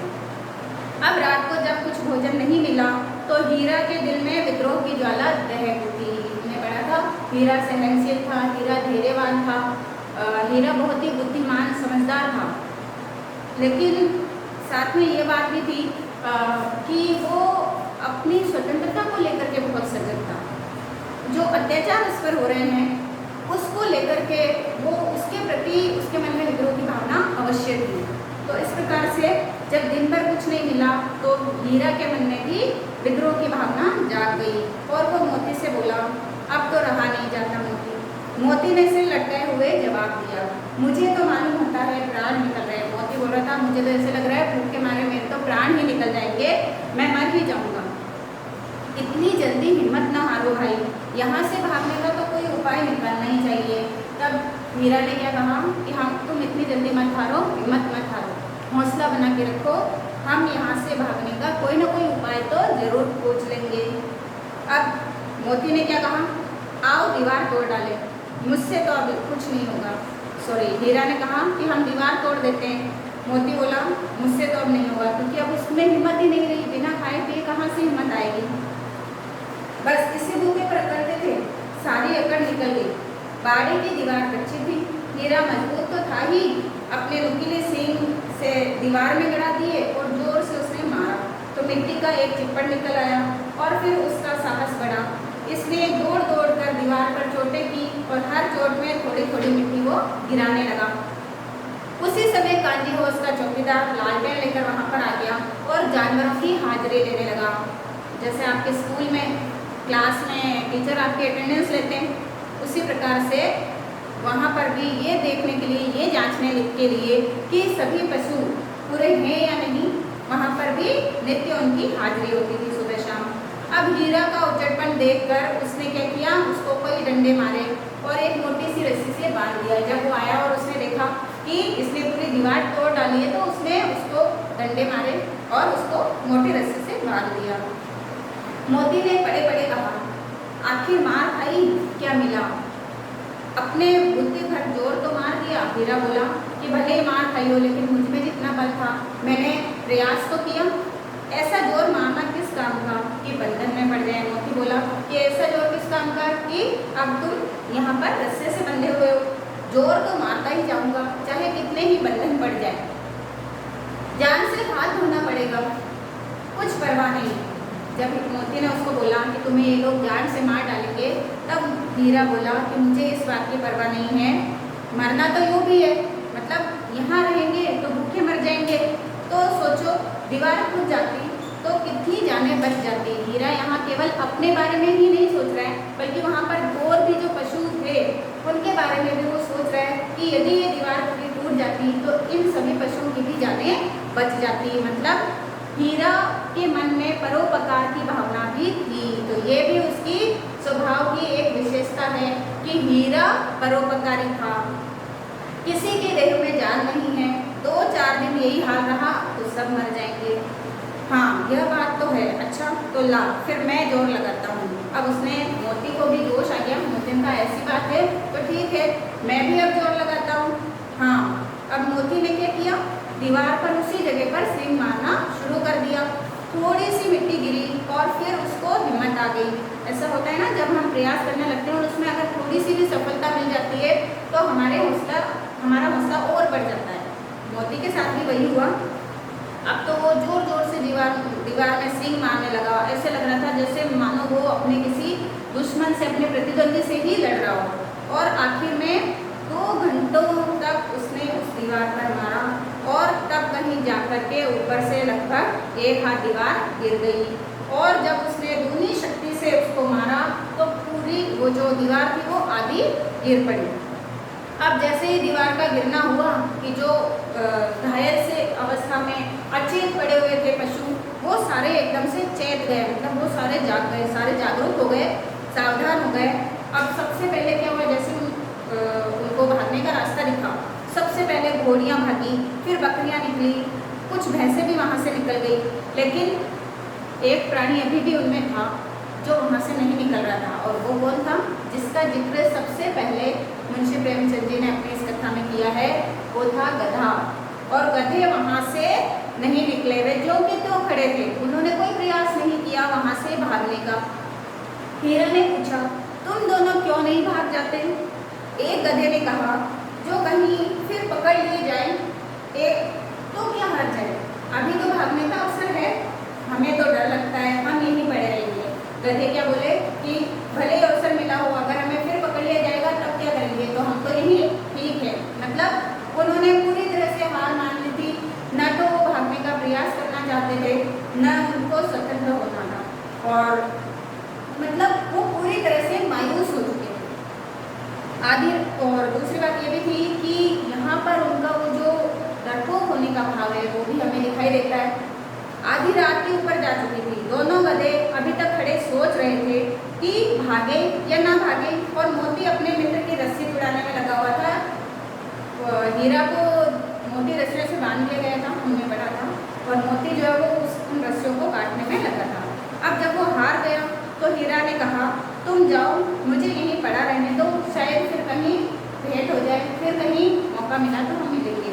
अब रात को जब कुछ भोजन नहीं मिला तो हीरा के दिल में विद्रोह की ज्वाला दहक उठी। इतने बड़ा था हीरा, सहनशील था, हीरा धैर्यवान था, हीरा बहुत ही बुद्धिमान समझदार था, लेकिन साथ में ये बात भी थी कि वो अपनी स्वतंत्रता को लेकर के बहुत सजग था। जो अत्याचार उस पर हो रहे हैं उसको लेकर के वो उसके प्रति उसके मन में विद्रोह की भावना अवश्य थी। तो इस प्रकार से जब दिन भर कुछ नहीं मिला तो हीरा के मन में भी विद्रोह की भावना जाग गई, और वो मोती से बोला, अब तो रहा नहीं जाता मोती। मोती ने सिर लटकाए हुए जवाब दिया, मुझे तो मालूम होता है प्राण निकल रहे हैं। मोती बोल रहा था, मुझे तो ऐसे लग रहा है भूख के मारे मेरे तो प्राण ही निकल जाएंगे, मैं मर ही जाऊंगा। इतनी जल्दी हिम्मत ना हारो भाई, यहाँ से भागने का तो कोई उपाय निकालना ही चाहिए। तब हीरा ने क्या कहा कि हम तुम इतनी जल्दी मत हारो, हिम्मत मत हारो, हौसला बना के रखो, हम यहाँ से भागने का कोई ना कोई उपाय तो जरूर खोज लेंगे। अब मोती ने क्या कहा, आओ दीवार तोड़ डाले, मुझसे तो अब कुछ नहीं होगा। सॉरी, हीरा ने कहा कि हम दीवार तोड़ देते हैं। मोती बोला, मुझसे तो अब नहीं होगा, क्योंकि अब उसमें हिम्मत ही नहीं रही, बिना खाए पिए कहाँ से हिम्मत आएगी। बस इसी भूखे पर करते थे, सारी अकड़ निकल गई। बाड़ी की दीवार कच्ची थी, हीरा मजबूत तो था ही, अपने नुकीले सींग से दीवार में गड़ा दिए और जोर से उसने मारा तो मिट्टी का एक चिप्पड़ निकल आया, और फिर उसका साहस बढ़ा, इसलिए दौड़ दौड़ कर दीवार पर चोटें की, और हर चोट में थोड़ी थोड़ी मिट्टी वो गिराने लगा। उसी समय कांजी हाउस का चौकीदार लालटेन लेकर वहाँ पर आ गया और जानवरों की हाजिरी लेने लगा। जैसे आपके स्कूल में क्लास में टीचर आपकी अटेंडेंस लेते हैं, उसी प्रकार से वहाँ पर भी ये देखने के लिए, ये जांचने के लिए कि सभी पशु पूरे हैं या नहीं, वहाँ पर भी नित्य उनकी हाजिरी होती थी सुबह शाम। अब हीरा का उचटपन देखकर उसने क्या किया, उसको कोई डंडे मारे और एक मोटी सी रस्सी से बांध दिया। जब वो आया और उसने देखा कि इसने पूरी दीवार तोड़ डाली है, तो उसने उसको डंडे मारे और उसको मोटी रस्सी से बांध दिया। मोती ने पड़े पड़े कहा, आखिर मार खाई, क्या मिला? अपने बुद्धि भर जोर तो मार दिया। हीरा बोला कि भले ही मार खाई हो, लेकिन मुझ में जितना बल था मैंने प्रयास तो किया। ऐसा जोर मारना किस काम का कि बंधन में पड़ जाए। मोती बोला कि ऐसा जोर किस काम का कि अब तुम यहाँ पर रस्से से बंधे हुए हो। जोर तो मारता ही जाऊँगा, चाहे कितने ही बंधन पड़ जाए, जान से हाथ धोना पड़ेगा, कुछ परवाह नहीं। जब मोती ने उसको बोला कि तुम्हें ये लोग जान से मार डालेंगे, तब हीरा बोला कि मुझे इस बात की परवाह नहीं है, मरना तो यूँ भी है, मतलब यहाँ रहेंगे तो भूखे मर जाएंगे। तो सोचो, दीवार टूट जाती तो कितनी जानें बच जाती। हीरा यहाँ केवल अपने बारे में ही नहीं सोच रहा है, बल्कि वहाँ पर और भी जो पशु थे उनके बारे में भी वो सोच रहा है कि यदि ये दीवार पूरी टूट जाती तो इन सभी पशुओं की भी जानें बच जाती। मतलब हीरा के मन में परोपकार की भावना भी थी। तो ये भी उसकी स्वभाव की एक विशेषता है कि हीरा परोपकारी था। किसी के देह में जान नहीं है, 2-4 दिन यही हाल रहा तो सब मर जाएंगे। हाँ, यह बात तो है। अच्छा तो ला फिर मैं जोर लगाता हूँ। अब उसने मोती को भी जोश आ गया, मोती का ऐसी बात है तो ठीक है, मैं भी अब जोर लगाता हूँ। हाँ, अब मोती ने क्या किया, दीवार पर उसी जगह पर सींग मारना शुरू कर दिया। थोड़ी सी मिट्टी गिरी और फिर उसको हिम्मत आ गई। ऐसा होता है ना, जब हम प्रयास करने लगते हैं और उसमें अगर थोड़ी सी भी सफलता मिल जाती है तो हमारा हौसला और बढ़ जाता है। मोती के साथ भी वही हुआ। अब तो वो जोर जोर से दीवार में सींग मारने लगा। ऐसे लग रहा था जैसे मानो वो अपने किसी दुश्मन से, अपने प्रतिद्वंदी से ही लड़ रहा हो। और आखिर में 2 घंटों तक उसने उस दीवार पर मारा और तब कहीं जाकर के ऊपर से लगभग 1 हाथ दीवार गिर गई। और जब उसने दूनी शक्ति से उसको मारा तो पूरी वो जो दीवार थी वो आधी गिर पड़ी। अब जैसे ही दीवार का गिरना हुआ कि जो घायल से अवस्था में अचेत पड़े हुए थे पशु, वो सारे एकदम से चेत गए, मतलब वो सारे जाग गए, सारे जागरूक हो गए, सावधान हो गए। अब सबसे पहले क्या हुआ, जैसे उनको भागने का रास्ता दिखा, सबसे पहले घोड़ियाँ भागी, फिर बकरियाँ निकली, कुछ भैंसें भी वहाँ से निकल गई। लेकिन एक प्राणी अभी भी उनमें था जो वहाँ से नहीं निकल रहा था, और वो कौन था, जिसका जिक्र सबसे पहले मुंशी प्रेमचंद जी ने अपनी इस कथा में किया है, वो था गधा। और गधे वहाँ से नहीं निकले, वे जो कि त्यों खड़े थे, उन्होंने कोई प्रयास नहीं किया वहाँ से भागने का। हीरा ने पूछा, तुम दोनों क्यों नहीं भाग जाते? एक गधे ने कहा, जो कहीं फिर पकड़ लिए जाए, एक तो क्या हार जाए, अभी तो भागने का अवसर है, हमें तो डर लगता है, हम यहीं पड़े रहेंगे। गधे क्या बोले कि भले ही अवसर मिला हो, अगर हमें फिर पकड़ लिया जाएगा तब क्या करेंगे, तो हम तो यहीं ठीक है। मतलब उन्होंने पूरी तरह से हार मान ली थी, न तो वो भागने का प्रयास करना चाहते थे, न उनको स्वतंत्र होना था, और मतलब वो पूरी तरह से मायूस हो चुके थे आदि। और दूसरी बात ये भी थी कि यहाँ पर उनका वो जो डरपोक होने का भाव है वो भी हमें दिखाई देता है। आधी रात के ऊपर जा चुकी थी, दोनों गधे अभी तक खड़े सोच रहे थे कि भागे या ना भागे, और मोती अपने मित्र की रस्सी उड़ाने में लगा हुआ था। हीरा को मोटी रस्सियों से बांध लिया गया था, हमने पढ़ा था, और मोती जो है वो उन रस्सियों को काटने में लगा था। अब जब वो हार गया तो हीरा ने कहा, तुम जाओ, मुझे यहीं पड़ा रहने दो, शायद फिर कहीं भेंट हो जाए, फिर कहीं मौका मिला तो हम मिलेंगे।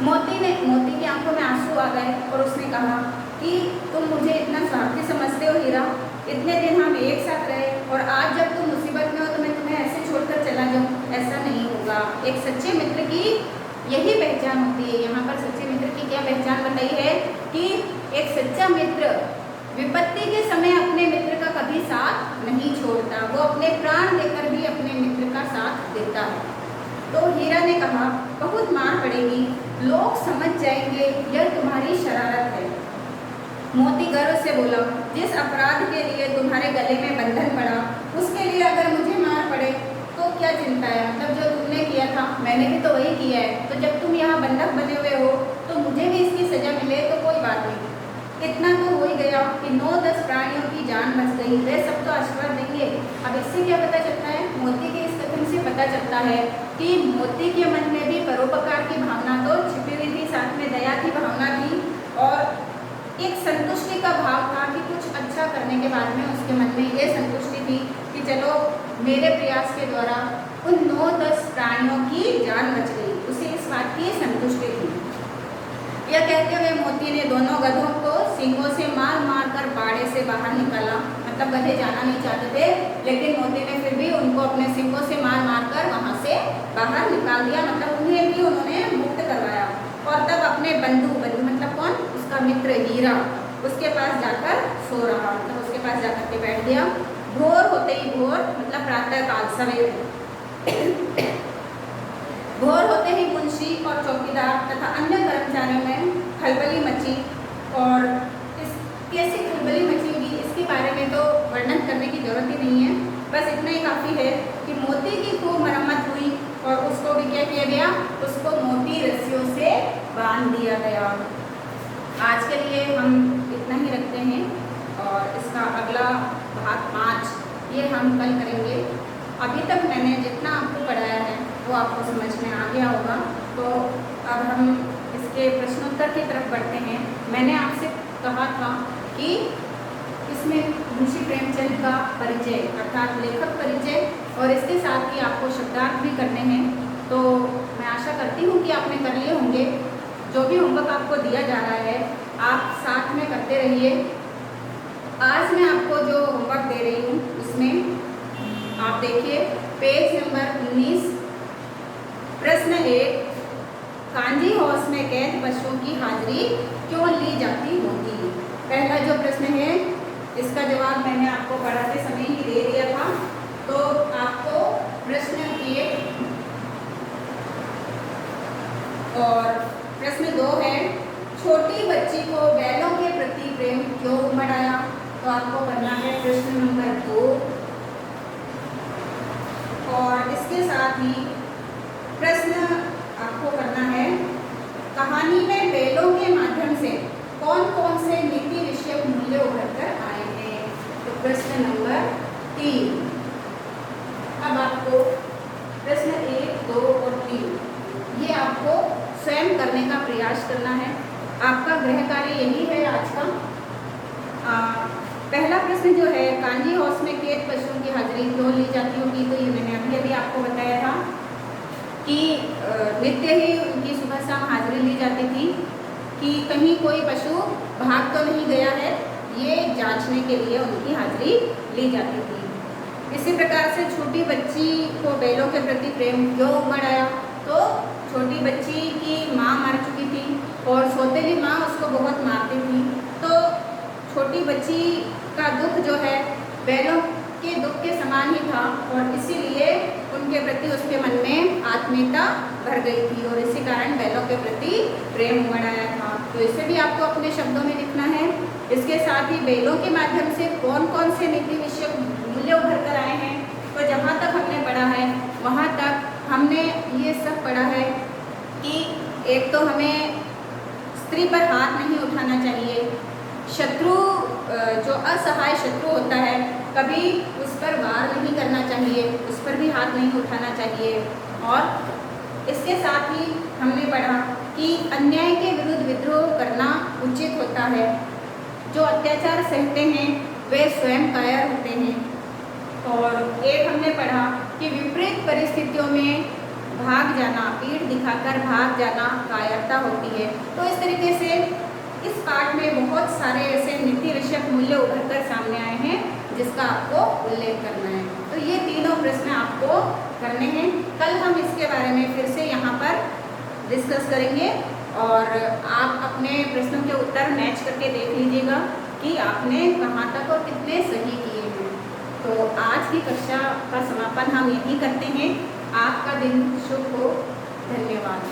मोती की आंखों में आंसू आ गए और उसने कहा कि तुम मुझे इतना स्वार्थी समझते हो हीरा, इतने दिन हम एक साथ रहे और आज जब तुम मुसीबत में हो तो मैं तुम्हें ऐसे छोड़कर चला जाऊँ, ऐसा नहीं होगा। एक सच्चे मित्र की यही पहचान होती है। यहाँ पर सच्चे मित्र की क्या पहचान बताई है कि एक सच्चा मित्र विपत्ति के समय अपने मित्र का कभी साथ नहीं छोड़ता, वो अपने प्राण देकर भी अपने मित्र का साथ देता है। तो हीरा ने कहा, बहुत मार पड़ेगी, लोग समझ जाएंगे यह तुम्हारी शरारत है। मोती गर्व से बोला, जिस अपराध के लिए तुम्हारे गले में बंधन पड़ा, उसके लिए अगर मुझे मार पड़े तो क्या चिंता है, मतलब जो तुमने किया था मैंने भी तो वही किया है, तो जब तुम यहाँ बंधक बने हुए हो तो मुझे भी इसकी सजा मिले तो कोई बात नहीं। इतना तो हो ही गया कि 9-10 प्राणियों की जान बच गई, वे सब तो आशीर्वाद देंगे। अब इससे क्या पता चलता है, मोती के इस कथन से पता चलता है कि मोती के मन में भी परोपकार की भावना तो छिपी हुई थी, साथ में दया की भावना थी, और एक संतुष्टि का भाव था कि कुछ अच्छा करने के बाद में उसके मन में ये संतुष्टि थी कि चलो मेरे प्रयास के द्वारा उन 9-10 प्राणियों की जान बच गई, उसे इस बात की संतुष्टि थी। यह कहते हुए मोती ने दोनों गधों को सींगों से मार मार कर बाड़े से बाहर निकाला। मतलब गधे जाना नहीं चाहते थे, लेकिन मोती ने फिर भी उनको अपने सींगों से मार मार कर वहाँ से बाहर निकाल दिया, मतलब उन्हें भी उन्होंने मुक्त करवाया। और तब अपने बंधु मतलब कौन, उसका मित्र हीरा, उसके पास जाकर सो रहा, मतलब उसके पास जाकर के बैठ गया। भोर होते ही, भोर मतलब प्रातः काल, सवेरे भोर होते ही मुंशी और चौकीदार तथा अन्य कर्मचारियों में खलबली मची। और इस कैसी खलबली मची होगी इसके बारे में तो वर्णन करने की जरूरत ही नहीं है, बस इतना ही काफ़ी है कि मोती की खूब मरम्मत हुई और उसको भी क्या किया गया, उसको मोटी रस्सियों से बांध दिया गया। आज के लिए हम ही रखते हैं। और इसका अगला भाग 5 ये हम कल करेंगे। अभी तक मैंने जितना आपको पढ़ाया है वो आपको समझ में आ गया होगा। तो अब हम इसके प्रश्नोत्तर की तरफ बढ़ते हैं। मैंने आपसे कहा था कि इसमें मुंशी प्रेमचंद का परिचय अर्थात लेखक परिचय और इसके साथ ही आपको शब्दार्थ भी करने हैं। तो मैं आशा करती हूँ कि आपने कर लिए होंगे। जो भी होमवर्क आपको दिया जा रहा है आप साथ में करते रहिए। आज मैं आपको जो होमवर्क दे रही हूँ उसमें आप देखिए पेज नंबर 19 प्रश्न 1, कांजी हाउस में कैद पशुओं की हाजिरी क्यों ली जाती होगी। पहला जो प्रश्न है इसका जवाब मैंने आपको पढ़ाते समय ही दे दिया था। तो आपको प्रश्न 1 और प्रश्न 2 है छोटी बच्ची को बैलों के प्रति प्रेम क्यों उमड़ आया। तो आपको करना है प्रश्न नंबर 2 और इसके साथ ही प्रश्न आपको करना है कहानी में बैलों के माध्यम से कौन कौन से नीति विषयक मूल्य उभर कर आए हैं। तो प्रश्न नंबर 3। अब आपको प्रश्न 1, 2 और 3 ये आपको स्वयं करने का प्रयास करना है। आपका गृह कार्य यही है आज का। पहला प्रश्न जो है कांजी हाउस में कैद पशुओं की हाजिरी क्यों ली जाती होगी। तो ये मैंने अभी आपको बताया था कि नित्य ही उनकी सुबह शाम हाजिरी ली जाती थी कि कहीं कोई पशु भाग तो नहीं गया है, ये जांचने के लिए उनकी हाजिरी ली जाती थी। इसी प्रकार से छोटी बच्ची को बैलों के प्रति प्रेम क्यों उमड़ आया। तो छोटी बच्ची की माँ मर चुकी थी और सौतेली माँ उसको बहुत मारती थी। तो छोटी बच्ची का दुख जो है बैलों के दुख के समान ही था और इसीलिए उनके प्रति उसके मन में आत्मीयता भर गई थी और इसी कारण बैलों के प्रति प्रेम उमड़ आया था। तो इसे भी आपको अपने शब्दों में लिखना है। इसके साथ ही बैलों के माध्यम से कौन कौन से नीति विषयक मूल्य उभर कर आए हैं। तो जहाँ तक हमने पढ़ा है वहाँ तक हमने ये सब पढ़ा है कि एक तो हमें स्त्री पर हाथ नहीं उठाना चाहिए। शत्रु जो असहाय शत्रु होता है कभी उस पर वार नहीं करना चाहिए, उस पर भी हाथ नहीं उठाना चाहिए। और इसके साथ ही हमने पढ़ा कि अन्याय के विरुद्ध विद्रोह करना उचित होता है। जो अत्याचार सहते हैं वे स्वयं कायर होते हैं। और एक हमने पढ़ा कि विपरीत परिस्थितियों में भाग जाना, पीठ दिखाकर भाग जाना कायरता होती है। तो इस तरीके से इस पाठ में बहुत सारे ऐसे नीति विषयक मूल्य उभर कर सामने आए हैं जिसका आपको उल्लेख करना है। तो ये तीनों प्रश्न आपको करने हैं। कल हम इसके बारे में फिर से यहाँ पर डिस्कस करेंगे और आप अपने प्रश्नों के उत्तर मैच करके देख लीजिएगा कि आपने कहाँ तक और कितने सही किए हैं। तो आज की कक्षा का समापन हम यहीं करते हैं। आपका दिन शुभ हो। धन्यवाद।